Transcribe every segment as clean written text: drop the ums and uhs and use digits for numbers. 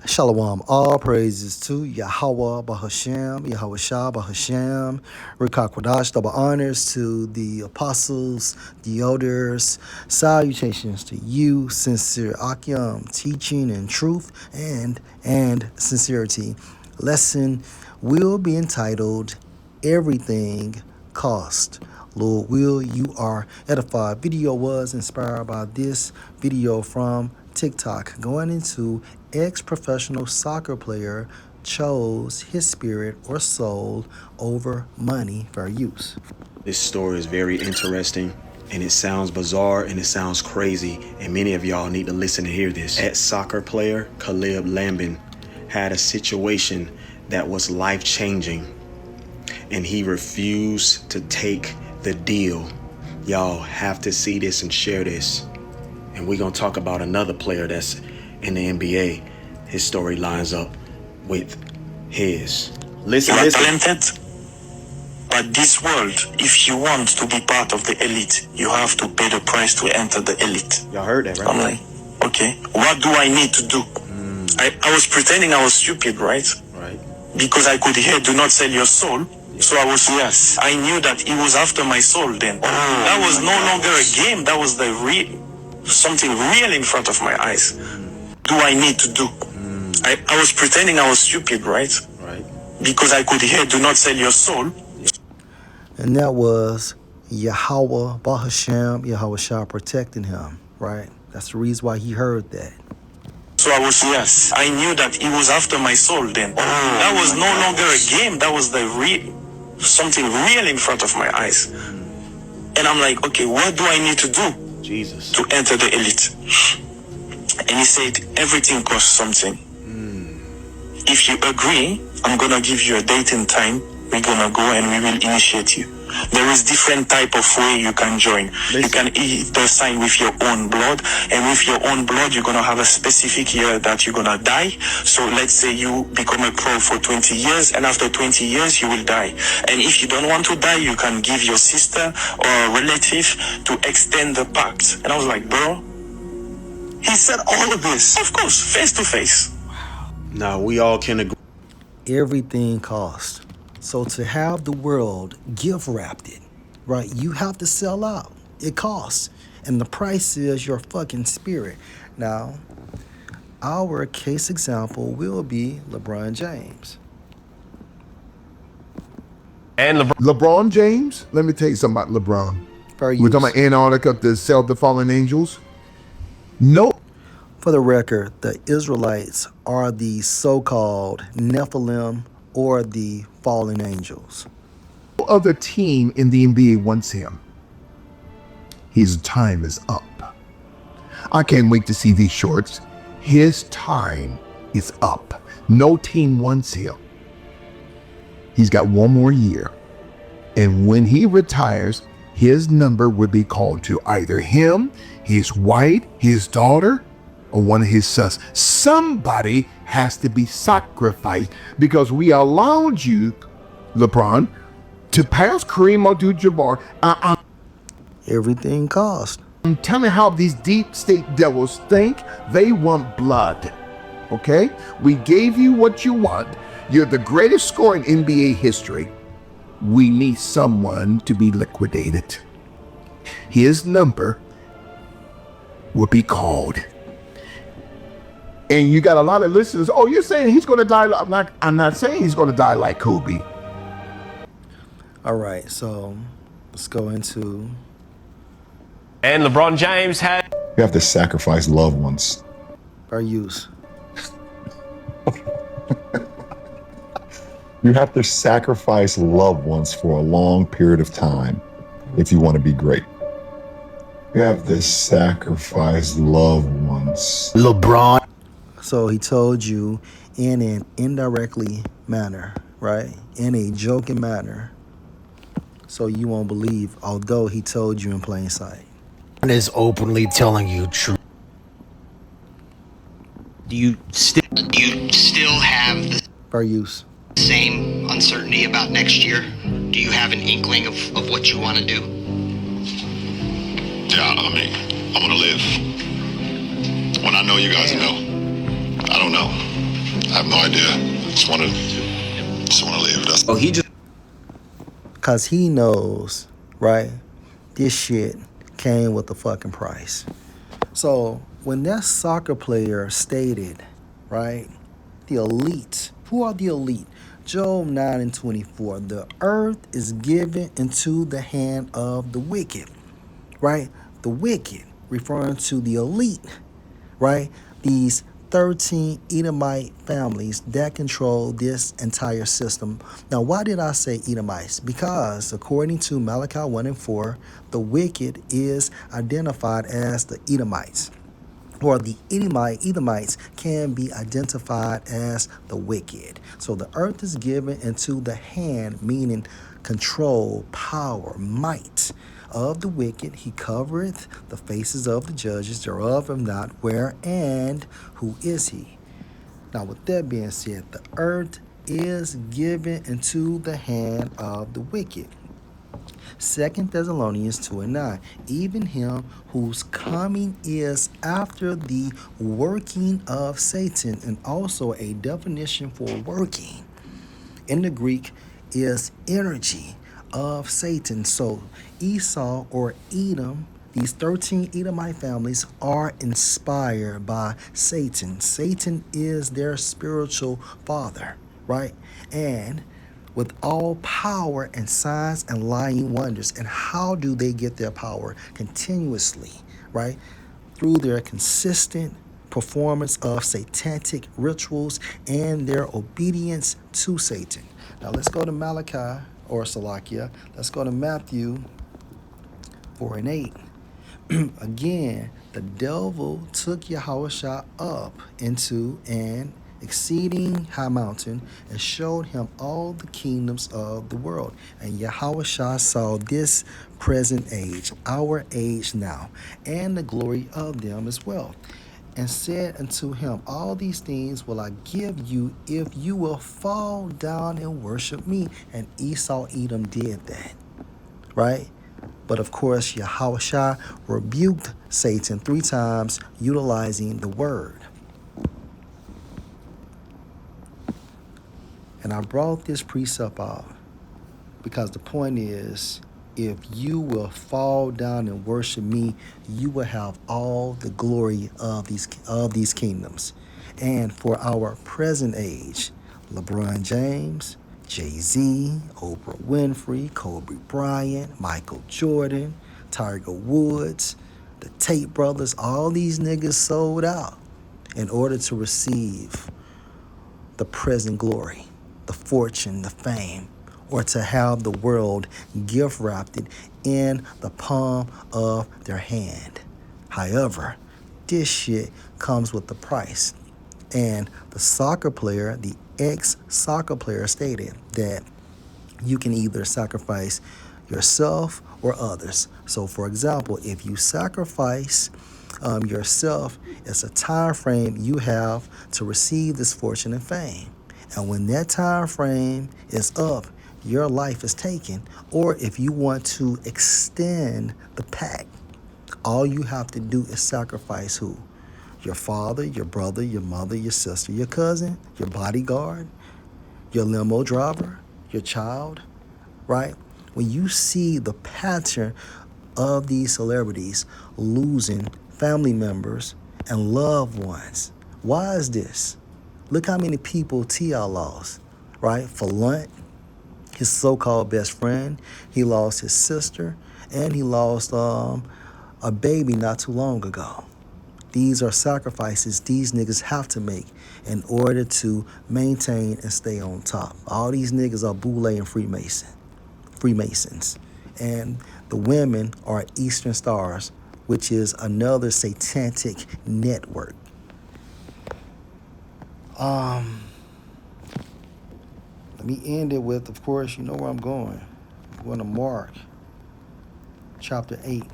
Shalom, all praises to Yahweh Bahasham, Yahweh Shah Bahasham, Rikakwadash, double honors to the apostles, the elders, salutations to you, sincere Akyam, teaching and truth and sincerity. Lesson will be entitled Everything Cost. Lord will, you are edified. Video was inspired by this video from TikTok going into ex-professional soccer player chose his spirit or soul over money for use. This story is very interesting and it sounds bizarre and it sounds crazy, and many of y'all need to listen to hear this. Ex-soccer player Caleb Lambin had a situation that was life-changing and he refused to take the deal. Y'all have to see this and share this. And we're gonna talk about another player that's in the NBA. His story lines up with his. Listen, you are listen. talented, but this world, if you want to be part of the elite, you have to pay the price to enter the elite. Y'all heard that, right? I'm like, okay, what do I need to do? I was pretending I was stupid, right? Right. Because I could hear, do not sell your soul. So I was, yes, I knew that he was after my soul then. That was no longer a game, that was the something real in front of my eyes. Do I need to do? I was pretending I was stupid, right? Right. Because I could hear, do not sell your soul. And that was Yahweh Bahasham, Yahweh Shah protecting him, right? That's the reason why he heard that. So I was, yes, I knew that he was after my soul then. That was no longer a game, that was the something real in front of my eyes. And I'm like, okay, what do I need to do Jesus. to enter the elite? And he said, everything costs something. If you agree, I'm gonna give you a date and time. We're gonna go and we will initiate you. There is different type of way you can join. Listen. You can either sign with your own blood, and with your own blood, you're gonna have a specific year that you're gonna die. So let's say you become a pro for 20 years, and after 20 years, you will die. And if you don't want to die, you can give your sister or a relative to extend the pact. And I was like, bro, he said all of this. Of course, face to face. Now we all can agree. Everything costs. So to have the world gift wrapped it, right? You have to sell out. It costs. And the price is your fucking spirit. Now, our case example will be LeBron James. And LeBron James, let me tell you something about LeBron. For We're talking about Antarctica to sell the fallen angels. No For the record, the Israelites are the so-called Nephilim or the fallen angels. other team in the NBA wants him. His time is up. I can't wait to see these shorts. His time is up. No team wants him. He's got one more year. And when he retires, his number would be called to either him, his wife, his daughter, or one of his sons. Somebody has to be sacrificed because we allowed you, LeBron, to pass Kareem Abdul-Jabbar. Everything costs. I'm telling you how these deep state devils think. They want blood. Okay? We gave you what you want. You're the greatest scorer in NBA history. We need someone to be liquidated. His number will be called. And you got a lot of listeners. Oh, you're saying he's going to die? I'm not saying he's going to die like Kobe. All right, so let's go into... And LeBron James had... You have to sacrifice loved ones. our use. You have to sacrifice loved ones for a long period of time if you want to be great. You have to sacrifice loved ones. LeBron. So he told you in an indirectly manner, right? In a joking manner. So you won't believe, although he told you in plain sight. Is openly telling you truth. Do you still have the For use. same uncertainty about next year? Do you have an inkling of what you want to do? Yeah, I mean, I want to live. When I know you guys know. I don't know. I have no idea. Just want to leave. That's Oh, he just Because he knows, right, this shit came with a fucking price. So when that soccer player stated, right, the elite, who are the elite? Job 9 and 24, the earth is given into the hand of the wicked, right? The wicked, referring to the elite, right? These 13 Edomite families that control this entire system. Now, why did I say Edomites? Because according to Malachi 1 and 4, the wicked is identified as the Edomites, or the Edomites can be identified as the wicked. So the earth is given into the hand, meaning control, power, might of the wicked. He covereth the faces of the judges, thereof am not where and who is he. Now with that being said, the earth is given into the hand of the wicked. 2 Thessalonians 2 and 9, even him whose coming is after the working of Satan, and also a definition for working in the Greek is energy of Satan. So Esau or Edom, these 13 Edomite families are inspired by Satan. Satan is their spiritual father, right? And with all power and signs and lying wonders. And how do they get their power? Continuously, right? Through their consistent performance of satanic rituals and their obedience to Satan. Now let's go to Malachi, or Salakia. Let's go to Matthew 4 and 8. Again, the devil took Yahushua up into an exceeding high mountain and showed him all the kingdoms of the world. And Yahushua saw this present age, our age now, and the glory of them as well, and said unto him, all these things will I give you if you will fall down and worship me. And Esau, Edom did that, right? But of course, Yahushua rebuked Satan 3 times utilizing the word. And I brought this precept out because the point is, if you will fall down and worship me, you will have all the glory of these kingdoms. And for our present age, LeBron James, Jay-Z, Oprah Winfrey, Kobe Bryant, Michael Jordan, Tiger Woods, the Tate brothers, all these niggas sold out in order to receive the present glory, the fortune, the fame, or to have the world gift wrapped in the palm of their hand. However, this shit comes with the price. And the soccer player, the ex-soccer player, stated that you can either sacrifice yourself or others. So for example, if you sacrifice yourself, it's a time frame you have to receive this fortune and fame. And when that time frame is up, your life is taken. Or if you want to extend the pact, all you have to do is sacrifice who? Your father, your brother, your mother, your sister, your cousin, your bodyguard, your limo driver, your child, right? When you see the pattern of these celebrities losing family members and loved ones, why is this? Look how many people T.I. lost, right? Falunt, his so-called best friend, he lost his sister, and he lost a baby not too long ago. These are sacrifices these niggas have to make in order to maintain and stay on top. All these niggas are Boule and Freemasons. And the women are Eastern Stars, which is another satanic network. Let me end it with, of course, you know where I'm going. I'm going to Mark chapter 8.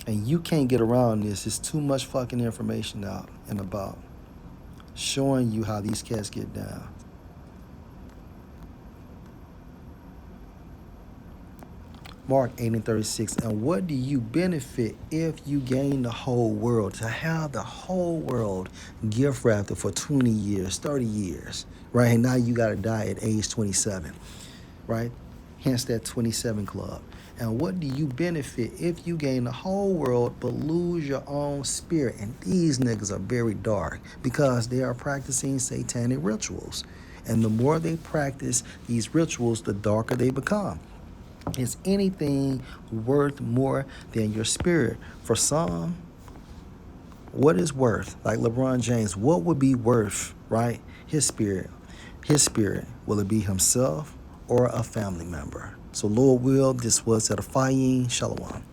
And you can't get around this. It's too much fucking information out and about, showing you how these cats get down. Mark 8:36. And what do you benefit if you gain the whole world? To have the whole world gift wrapped for 20 years, 30 years, right? And now you got to die at age 27, right? Hence that 27 club. And what do you benefit if you gain the whole world but lose your own spirit? And these niggas are very dark because they are practicing satanic rituals. And the more they practice these rituals, the darker they become. Is anything worth more than your spirit? For some, what is worth? Like LeBron James, what would be worth, right? His spirit. His spirit. Will it be himself or a family member? So Lord will, this was Edifying. Shalom.